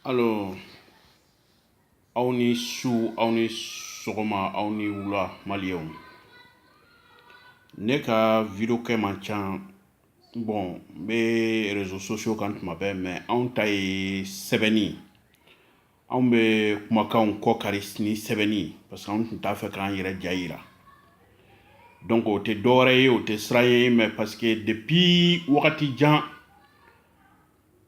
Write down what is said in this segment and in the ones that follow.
Alors, aw ni su, aw ni sɔgɔma, aw ni wula maliyɛnw. Ne ka video kɛ man ca. Bon, n bɛ réseaux sociaux kan tuma bɛɛ, mais anw ta ye sɛbɛnni. Anw bɛ kumakanw kɔ kari ni sɛbɛnni parce que anw tun t'a fɛ k'an yɛrɛ ja yira. Donc o tɛ dɔwɛrɛ ye, o tɛ sira ye, mais parce que depuis wagati jan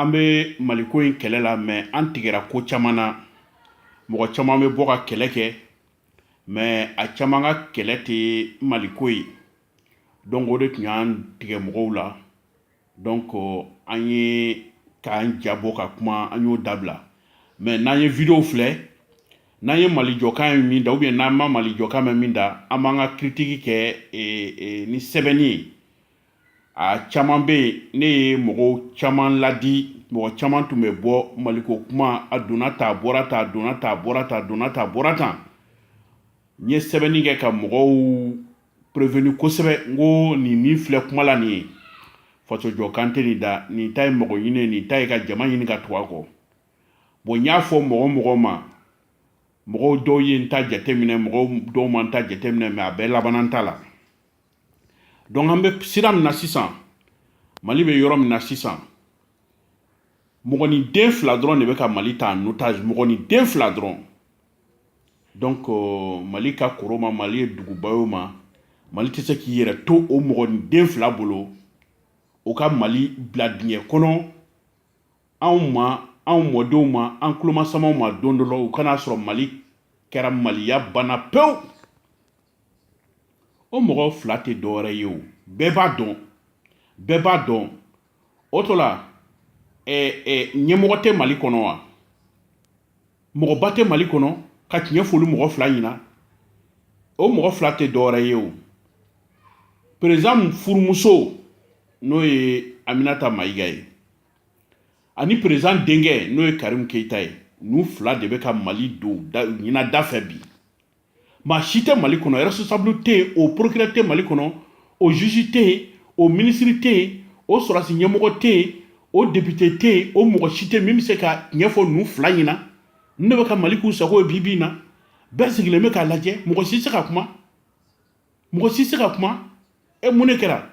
an bɛ Maliko in kɛlɛ la, mais an tigɛra ko caman na. Mɔgɔ caman bɛ bɔ ka kɛlɛ kɛ, mais a caman ka kɛlɛ tɛ Maliko ye. Donc o de tun y'an tigɛ mɔgɔw la. Donc an ye k'an jabɔ ka kuma, an y'o dabila. Mais n'an ye video filɛ, n'an ye Malijɔkan ye min da, ou bien n'an ma Malijɔkan mɛn min da, an b'an ka critique kɛ ni sɛbɛnni ye. A caman bɛ yen, ne ye mɔgɔw caman ladi, mɔgɔ caman tun bɛ bɔ Maliko kuma, a donna tan, a bɔra tan, a donna tan, a bɔra tan, a donna tan, a bɔra tan. N ye sɛbɛnni kɛ ka mɔgɔw prévenu kosɛbɛ, n ko nin min filɛ kuma la nin ye, fasojɔkan tɛ nin da, nin ta ye mɔgɔ ɲini, nin ta ye ka jama ɲini ka tugu a kɔ. Bon, n y'a fɔ mɔgɔ ma, mɔgɔw dɔw ye n ta jateminɛ, mɔgɔw dɔw ma n ta jateminɛ, mais a bɛɛ labanna ta la. Donc an bɛ sira min na sisan, Mali bɛ yɔrɔ min na sisan, mɔgɔniden fila dɔrɔn de bɛ ka Mali ta en otage, mɔgɔniden fila dɔrɔn. Donc Mali ka koro ma, Mali ye duguba ye o ma, Mali tɛ se k'i yɛrɛ to o mɔgɔniden fila bolo, o ka Mali bila dingɛ kɔnɔ, anw ma, anw mɔdenw ma, an tulomasamaw ma don dɔ la, o kana sɔrɔ Mali kɛra Maliya banna pewu. O mɔgɔ fila tɛ dɔwɛrɛ ye o, bɛɛ b'a dɔn. O to la, ɲɛmɔgɔ tɛ Mali kɔnɔ wa? Mɔgɔba tɛ Mali kɔnɔ ka tiɲɛ foli mɔgɔ fila ɲina. O mɔgɔ fila tɛ dɔwɛrɛ ye o. Président furumuso n'o ye Aminata Mayiga ye, ani président denkɛ n'o ye Karim Keita ye, n'u fila de bɛ ka Mali don ɲina da fɛ bi. Maa si tɛ Mali kɔnɔ, responsable tɛ yen, o procureur tɛ Mali kɔnɔ, o juge tɛ yen, o ministre tɛ yen, o sɔrɔdasi ɲɛmɔgɔ tɛ yen, o député tɛ yen, o mɔgɔ si tɛ yen min bɛ se ka tiɲɛ fɔ ninnu fila ɲina. Ne bɛ ka Mali k'u sago ye bi bi in na. Bɛɛ sigilen bɛ k'a lajɛ, mɔgɔ si tɛ se ka kuma. Mɔgɔ si tɛ se ka kuma. Mun de kɛra?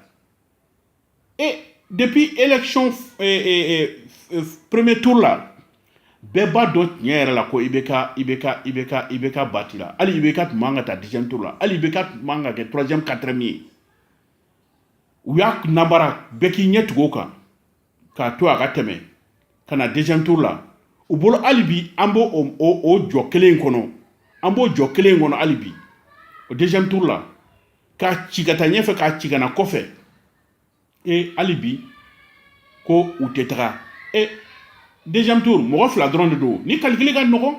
Depuis élection premier tour la, bɛɛ b'a dɔn tiɲɛ yɛrɛ la ko IBK bati la. Hali IBK tun man ka taa deuxième tour la. Hali IBK tun man ka kɛ troisième, quatrième ye. U y'a nabara bɛɛ k'i ɲɛ tugu o kan k'a to a ka tɛmɛ ka na deuxième tour la. U bolo hali bi an b'o jɔ kelen in kɔnɔ. An b'o jɔ kelen in kɔnɔ hali bi. O deuxième tour la. K'a ci ka taa ɲɛfɛ, k'a ci ka na kɔfɛ. Hali bi ko u tɛ taga. Deuxième tour, mɔgɔ fila dɔrɔn de don. Ni calcul ka nɔgɔn.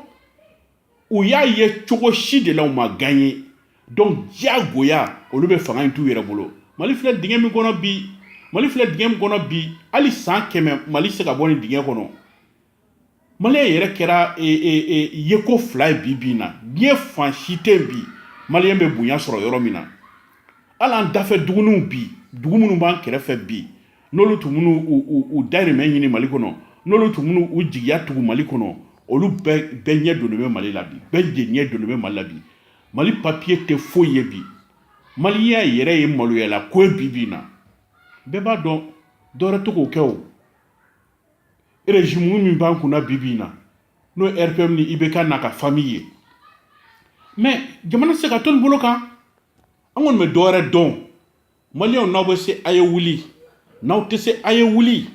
U y'a ye cogo si de la u ma gagné. Donc diyagoya olu bɛ fanga in t'u yɛrɛ bolo. Mali filɛ dingɛ min kɔnɔ bi, hali san 100 Mali se ka bɔ nin dingɛ kɔnɔ. Mali yɛrɛ kɛra yeko fila ye bi bi in na. Diɲɛ fan si tɛ yen bi, Maliyɛn bɛ bonya sɔrɔ yɔrɔ min na. Hali an dafɛ duguninw bi, dugu minnu b'an kɛrɛfɛ bi, n'olu tun minnu u dahirimɛ ɲini Mali kɔnɔ, n'olu tun minnu u jigiya tugu Mali kɔnɔ, olu bɛɛ ɲɛ donnen bɛ Mali la bi, bɛɛ de ɲɛ donnen bɛ Mali la bi. Mali papier tɛ foyi ye bi. Maliyɛn yɛrɛ ye maloyala ko ye bi bi in na. Bɛɛ b'a dɔn dɔwɛrɛ tɛ k'o kɛ o. Régime min b'an kunna bi bi in na, n'o ye RPM ni IBK n'a ka famille ye. Mais jamana tɛ se ka to nin bolo kan. An kɔni bɛ dɔwɛrɛ dɔn. Maliyɛnw n'aw bɛ se a ye wuli, n'aw tɛ se a ye wuli.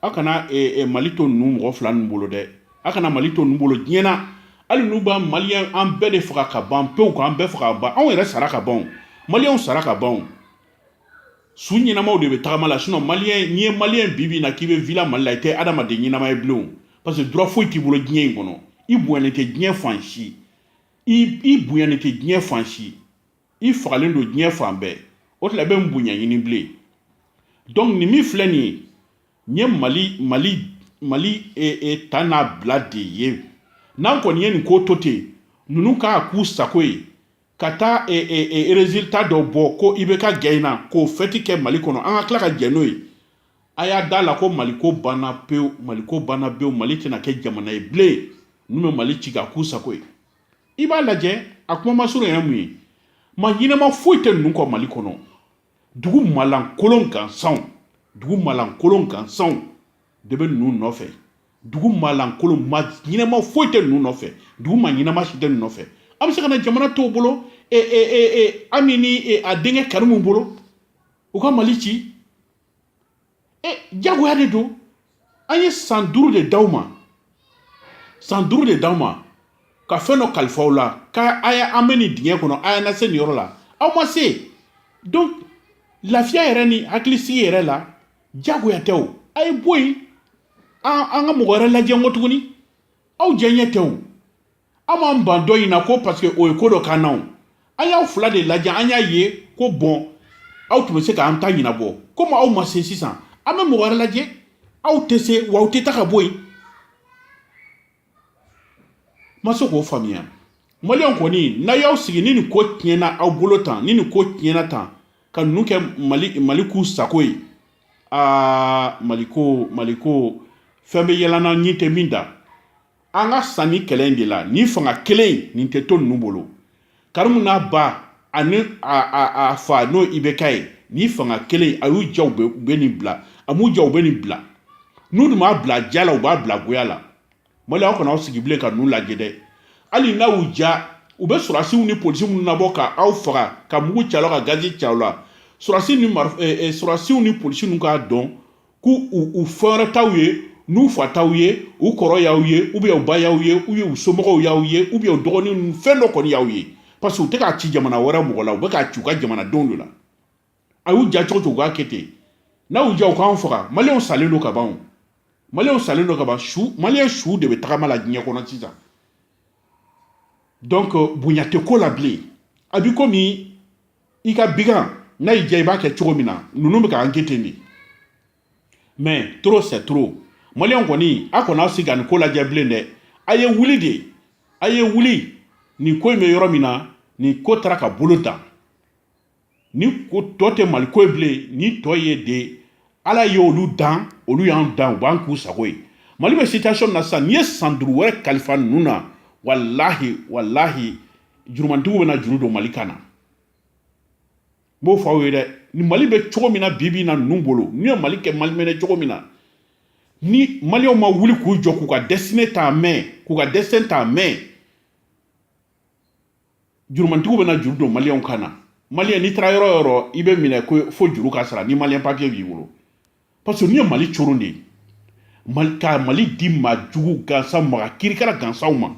Aw kana Mali to ninnu mɔgɔ fila ninnu bolo dɛ. Aw kana Mali to ninnu bolo diɲɛ na. Hali n'u b'a Maliyɛn an bɛɛ de faga ka ban pewu, k'an bɛɛ faga ka ban. Anw yɛrɛ sara ka ban. Maliyɛnw sara ka ban. Su ɲɛnamaw de bɛ tagama la, sinon Maliyɛn, n'i ye Maliyɛn bi bi in na k'i bɛ villa Mali la, i tɛ adamaden ɲɛnama ye bilen. Parce que droit foyi t'i bolo diɲɛ in kɔnɔ. I bonyalen tɛ diɲɛ fan si. I bonyalen tɛ diɲɛ fan si. I fagalen don diɲɛ fan bɛɛ. O tila bɛ n bonya ɲini bilen. Donc nin min filɛ nin ye, n ye Mali ta n'a bila de ye. N'an kɔni ye nin ko to ten, ninnu k'a k'u sago ye, ka taa résultat dɔ bɔ ko IBK gagné na, k'o fêti kɛ Mali kɔnɔ, an ka tila ka jɛ n'o ye. aya dala ko maliko bana peu mali tena ke jamana e ble nume mali ci ga kusa ko iba laje akuma masuru ya mu ma yina ma foite nun ko mali kono dugu malan kolon kan san de be nun no fe dugu malan kolon ma yina ma foite nun no fe dugu ma yina ma shite nun no fe am se kana jamana to bolo amini a denge karimu bolo o ka mali ci jago ya de do anye sanduru de dauma ka feno kalfaula ka aya ameni dinge kono aya na se ni yoro la aw ma se donc lafiya yɛrɛ ni hakilisi yɛrɛ la jagoya tɛ o a ye bɔ yen an ka mɔgɔ wɛrɛ lajɛ n kɔ tuguni aw jɛɲɛ tɛ o an m'an ban dɔ in na ko parce que o ye ko dɔ kan na o an y'aw fila de lajɛ an y'a ye ko bɔn aw tun bɛ se k'an ta ɲɛnabɔ komi aw ma se sisan an bɛ mɔgɔ wɛrɛ lajɛ aw tɛ se wa aw tɛ ta ka bɔ yen ma se k'o faamuya maliyɛn kɔni n'a y'aw sigi ni nin ko tiɲɛna aw bolo tan ni nin ko tiɲɛna tan ka ninnu kɛ mali k'u sago ye maliko fɛn bɛ yɛlɛnna nin tɛ min da an ka san ni kɛlɛ in de la ni fanga kelen nin tɛ to ninnu bolo karimu n'a ba ani a fa n'o ibk ye ni fanga kelen a y'u ja u bɛ nin bila a m'u ja u bɛ nin bila n'u dun b'a bila ja la u b'a bila goya la mali aw kana aw sigi bilen ka ninnu lajɛ dɛ hali n'a y'u ja u bɛ sɔrɔsiw ni polisiw minnu nabɔ ka aw faga ka mugu calo ka gazi calo la sɔrɔsiw ni polisiw ninnu k'a dɔn k'u fɛn wɛrɛ t'aw ye n'u fa t'aw ye u kɔrɔ y'aw ye u ba y'aw ye u somɔgɔw y'aw ye u dɔgɔnin ninnu fɛn dɔ kɔni y'aw ye parce que u tɛ k'a ci jamana wɛrɛ mɔgɔ la u bɛ k'a ci u ka jamanadenw de la a y'u ja cogo cogo u k'a kɛ ten n'a y'u ja u k'an faga maliyɛnw salen don ka ban o maliyɛnw su de bɛ tagama la diɲɛ kɔnɔ sisan donc bonya tɛ ko la bilen a bi komi i ka bigan n'a y'i ja i b'a kɛ cogo min na ninnu bɛ k'an kɛ ten de mais trop c'est trop maliyɛnw kɔni a kɔni aw sigi ka nin ko lajɛ bilen dɛ a ye wuli nin ko in bɛ yɔrɔ min na nin ko taara ka bolo ta ni ko tɔ tɛ mali ko ye bilen ni tɔ ye de ala ye olu dan olu y'an dan u b'an k'u sago ye mali bɛ situation na sisan n'i ye san 5 wɛrɛ kalifa ninnu na wallahi jurumantigiw bɛna juru don mali kan na n b'o fɔ aw ye dɛ ni mali bɛ cogo min na bibi na ninnu bolo n'u ye mali kɛ mali mɛnɛ cogo min na ni maliyɛnw ma wuli k'u jɔ k'u ka destinée ta mɛn k'u ka destin ta mɛn jurumantigiw bɛna juru don maliyɛnw kan na maliyɛn n'i taara yɔrɔ yɔrɔ i bɛ minɛ ko fo juru ka sara ni maliyɛn papier b'i bolo parce que n'i ye mali coron de ka mali di ma jugu gansan maga kirikara gansanw ma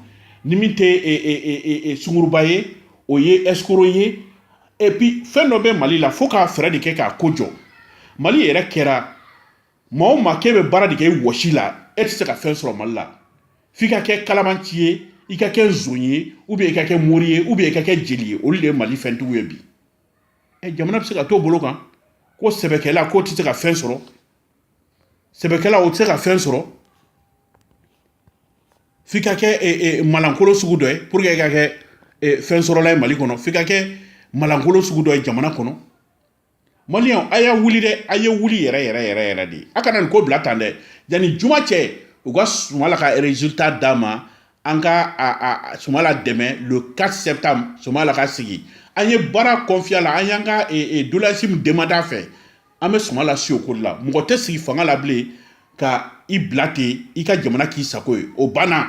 ni min tɛ sunguruba ye o ye escroc ye et puis fɛn dɔ bɛ mali la fo k'a fɛɛrɛ de kɛ k'a ko jɔ mali yɛrɛ kɛra maa o maa k'e bɛ baara de kɛ i wɔsi la e tɛ se ka fɛn sɔrɔ mali la f'i ka kɛ kalabanci ye i ka kɛ nson ye ou bien i ka kɛ mori ye ou bien i ka kɛ jeli ye olu de ye mali fɛntigiw ye bi jamana bɛ se ka t'o bolo kan ko sɛbɛkɛla k'o tɛ se ka fɛn sɔrɔ sɛbɛkɛla o tɛ se ka fɛn sɔrɔ f'i ka kɛ malankolo sugu dɔ ye pour que i ka kɛ fɛn sɔrɔla ye mali kɔnɔ f'i ka kɛ malankolo sugu dɔ ye jamana kɔnɔ maliyɛnw a y'a wuli dɛ a ye wuli yɛrɛ de a kana nin ko bila tan dɛ yanni juma cɛ u ka Sumala ka résultat d'a ma an ka Sumala dɛmɛ le 4 septembre Sumala ka sigi an ye baara confiant la an y'an ka doléance min demandé a fɛ an bɛ Sumala si o ko de la mɔgɔ tɛ sigi fanga la bilen ka i bila ten i ka jamana k'i sago ye o banna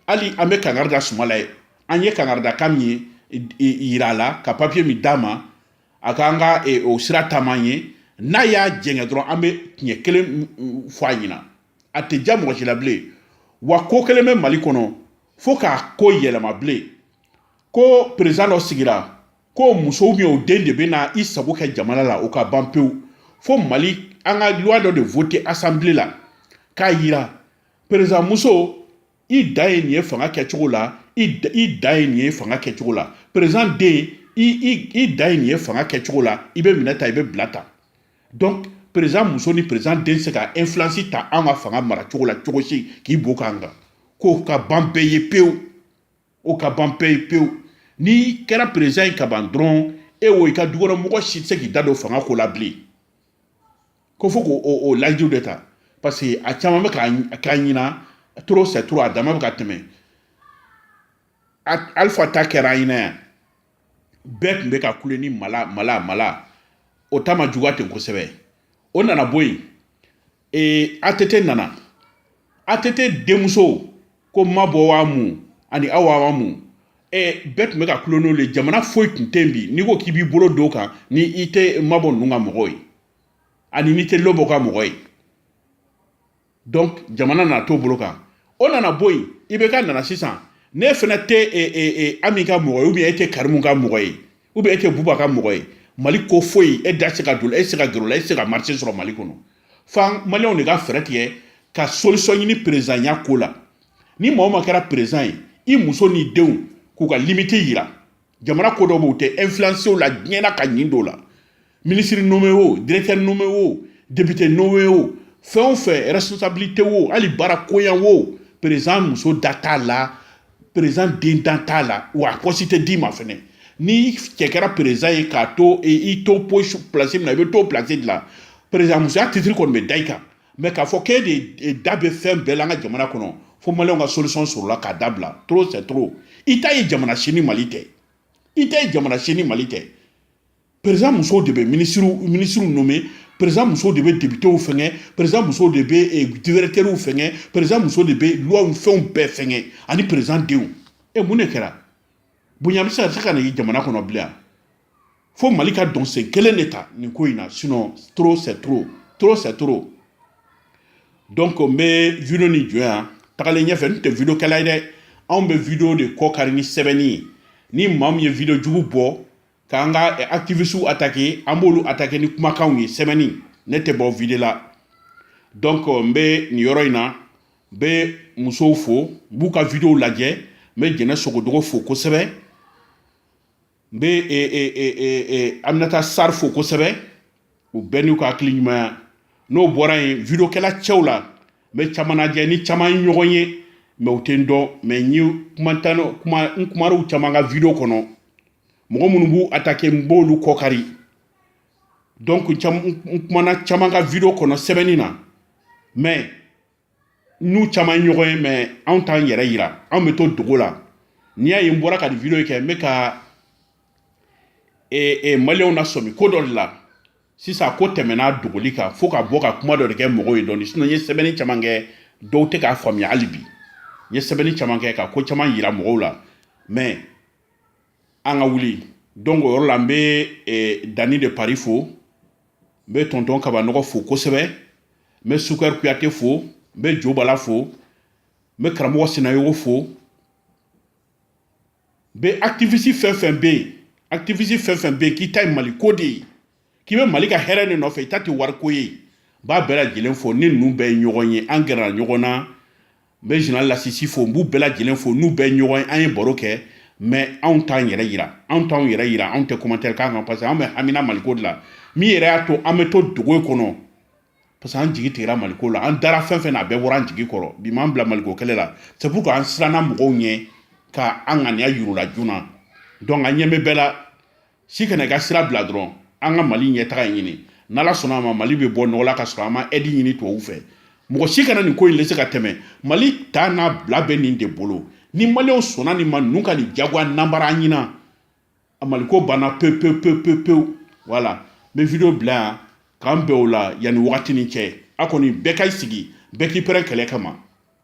hali an bɛ kangari da Sumala ye an ye kangari da kan min ye yira a la ka papier min d'a ma a k'an ka o sira taama an ye n'a y'a jɛngɛ dɔrɔn an bɛ tiɲɛ kelen fɔ a ɲɛna a tɛ ja mɔgɔ si la bilen wa ko kelen bɛ mali kɔnɔ fo k'a ko yɛlɛma bilen ko président dɔ sigira ko muso ou bien o den de bɛ na i sago kɛ jamana la o ka ban pewu fo mali an ka loi dɔ de voter assemblée la k'a yira président muso i da ye nin ye fanga kɛcogo la i da ye nin ye fanga kɛcogo la président den i da ye nin ye fanga kɛcogo la i bɛ minɛ ta i bɛ bila ta donc président muso ni président den se ka influence ta an ka fanga mara cogo la cogo si k'i bo k'an kan k'o ka ban bɛɛ ye pewu o ka ban bɛɛ ye pewu n'i kɛra président ye ka ban dɔrɔn e wo i ka dukɔnɔmɔgɔ si tɛ se k'i da don fanga ko la bilen ko fo ko o lajiw de ta parce que a caman bɛ ka ɲina trop c'est trop a dama bɛ ka tɛmɛ alpha ta kɛra ɲina yan bɛɛ tun bɛ ka kule ni mala o ta ma juguya ten kosɛbɛ o nana bɔ yen ATT nana ATT denmuso ko Mabɔ wa mu ani Awa wa mu bɛɛ tun bɛ ka kule n'olu ye jamana foyi tun tɛ yen bi n'i ko k'i b'i bolo don kan ni i tɛ Mabɔ ninnu ka mɔgɔ ye ani n'i tɛ Lɔbɔ ka mɔgɔ ye donc jamana nana t'o bolo kan o nana bɔ yen IBK nana sisan ne fana tɛ Ami ka mɔgɔ ye ou bien e tɛ Karimu ka mɔgɔ ye ou bien e tɛ Buba ka mɔgɔ ye Mali ko foyi e da se ka don e se ka gɛrɛ la e se ka marché sɔrɔ Mali kɔnɔ fan maliyɛnw de ka fɛɛrɛ tigɛ ka solution ɲini président ya ko la ni maa o maa kɛra président ye i muso ni denw k'u ka limite yira jamana ko dɔ b'u tɛ influencer o la diɲɛ na ka ɲin dɔw la ministre nommé o directeur nommé o député nommé o fɛn o fɛn responsabilité o hali baara koyan o président muso da t'a la président den da t'a la wa a poste tɛ d'i ma fɛnɛ ni cɛ kɛra président ye k'a to i to poste place min na i bɛ t'o place de la président musoya titre kɔni bɛ da i kan mais k'a fɔ k'e de da bɛ fɛn bɛɛ la an ka jamana kɔnɔ fo maliyɛnw ka solution sɔrɔla k'a dabila trop c'est trop i ta ye jamana si ni Mali tɛ i ta ye jamana si ni Mali tɛ président musow de bɛ ministre nommé président musow de bɛ députéw fɛngɛ président musow de bɛ directeurs fɛngɛ président musow de bɛ loi fɛnw bɛɛ fɛngɛ ani président denw mun de kɛra bonya bɛ se ka na ye jamana kɔnɔ bilen fo Mali ka dɔn sen kelen de ta nin ko in na sinon trop c'est trop trop c'est trop donc n bɛ video ni jɔ yan tagalen ɲɛfɛ n tɛ video kɛla ye dɛ anw bɛ video de kɔ kari ni sɛbɛnni ye ni maa min ye video jugu bɔ k'an ka activistes attaquer an b'olu attaquer ni kumakanw ye sɛbɛnni ne tɛ bɔ video la donc n bɛ nin yɔrɔ in na n bɛ musow fo n b'u ka video lajɛ n bɛ Jɛnɛ Sogodogo fo kosɛbɛ n bɛ Aminata Sarr fo kosɛbɛ u bɛɛ n'u ka hakili ɲuman n'o bɔra yen video kɛla cɛw la n bɛ caman lajɛ ni caman ye ɲɔgɔn ye mais u tɛ n dɔn mais n kumar'u caman ka video kɔnɔ mɔgɔ minnu b'u attaquer n b'olu kɔkari donc n kumana caman ka video kɔnɔ sɛbɛnni na mais n'u caman ye ɲɔgɔn ye mais anw t'an yɛrɛ yira anw bɛ to dogo la n'i y'a ye n bɔra ka nin video kɛ n bɛ ka maliyɛnw lasɔmi ko dɔ de la sisan ko tɛmɛna dogoli kan fo ka bɔ ka kuma dɔ de kɛ mɔgɔw ye dɔɔni sinon n ye sɛbɛnni caman kɛ dɔw tɛ k'a faamuya hali bi n ye sɛbɛnni caman kɛ ka ko caman yira mɔgɔw la mais an ka wuli donc o yɔrɔ la n bɛ Dani de Paris fo n bɛ tonton Kabanɔgɔ fo kosɛbɛ n bɛ Sukɛri Kuyate fo n bɛ Jo Bala fo n bɛ karamɔgɔ Sinayogo fo n bɛ activiste fɛn fɛn bɛ yen activiste fɛn fɛn bɛ yen k'i ta ye Mali ko de ye k'i bɛ Mali ka hɛrɛ de nɔfɛ i ta tɛ wari ko ye n b'a bɛɛ lajɛlen fo ni ninnu bɛɛ ye ɲɔgɔn ye an gɛrɛla ɲɔgɔn na n bɛ général Lasisi fo n b'u bɛɛ lajɛlen fo n'u bɛɛ ye ɲɔgɔn ye an ye baro kɛ mais anw t'an yɛrɛ yira anw t'anw yɛrɛ yira anw tɛ commentaire k'an kan parce que anw bɛ hamina Maliko de la min yɛrɛ y'a to an bɛ to dogo kɔnɔ parce que an jigi tigɛra Maliko la an dara fɛn fɛn na a bɛɛ bɔra an jigi kɔrɔ bi m'an bila Maliko kɛlɛ la c'est pour que an siranna mɔgɔw ɲɛ ka an ŋaniya yir'u la joona donc an ɲɛ bɛ bɛɛ la si kana i ka sira bila dɔrɔn an ka Mali ɲɛtaga ɲini n'Ala sɔnna a ma Mali bɛ bɔ nɔgɔ la ka sɔrɔ an ma aide ɲini tubabuw fɛ mɔgɔ si kana nin ko in laisser ka tɛmɛ Mali ta n'a bila bɛ nin de bolo ni maliyɛnw sɔnna nin ma ninnu ka nin diyagoya nanbara an ɲina a Maliko banna pewu voilà n bɛ video bila yan k'an bɛn o la yanni wagati ni cɛ a kɔni bɛɛ ka sigi bɛɛ k'i pɛrɛn kɛlɛ kama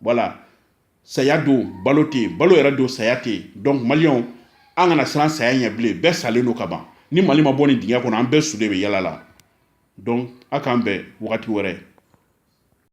voilà saya don balo tɛ yen balo yɛrɛ don saya tɛ yen donc maliyɛnw an kana siran saya ɲɛ bilen bɛɛ salen don ka ban ni Mali ma bɔ nin dingɛ kɔnɔ an bɛɛ su de bɛ yala la donc a k'an bɛn wagati wɛrɛ